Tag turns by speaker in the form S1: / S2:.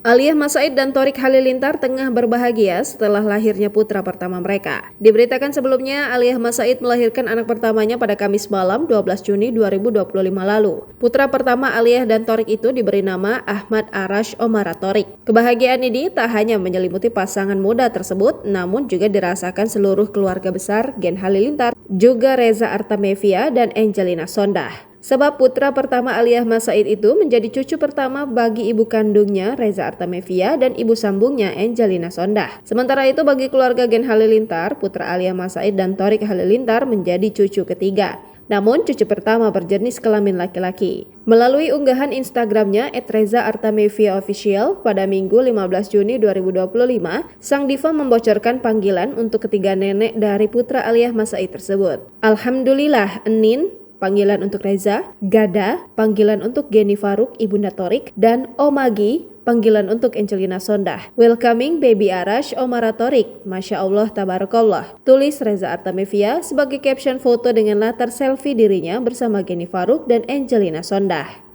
S1: Aliyah Mas Said dan Thorik Halilintar tengah berbahagia setelah lahirnya putra pertama mereka. Diberitakan sebelumnya, Aliyah Mas Said melahirkan anak pertamanya pada Kamis malam 12 Juni 2025 lalu. Putra pertama Aliyah dan Thorik itu diberi nama Ahmad Arash Omara Thorik. Kebahagiaan ini tak hanya menyelimuti pasangan muda tersebut, namun juga dirasakan seluruh keluarga besar Gen Halilintar, juga Reza Artamevia dan Angelina Sondah. Sebab putra pertama Aliyah Mas Said itu menjadi cucu pertama bagi ibu kandungnya Reza Artamevia dan ibu sambungnya Angelina Sondah. Sementara itu bagi keluarga Gen Halilintar, putra Aliyah Mas Said dan Thorik Halilintar menjadi cucu ketiga. Namun cucu pertama berjenis kelamin laki-laki. Melalui unggahan Instagramnya @reza_artamevia_official pada Minggu 15 Juni 2025, sang diva membocorkan panggilan untuk ketiga nenek dari putra Aliyah Mas Said tersebut. Alhamdulillah, Enin, panggilan untuk Reza, Gada, panggilan untuk Geni Faruk, ibunda Thorik, dan Omagi, panggilan untuk Angelina Sondah. Welcoming baby Arash Omara Thorik, Masya Allah Tabarakallah, tulis Reza Artamevia sebagai caption foto dengan latar selfie dirinya bersama Geni Faruk dan Angelina Sondah.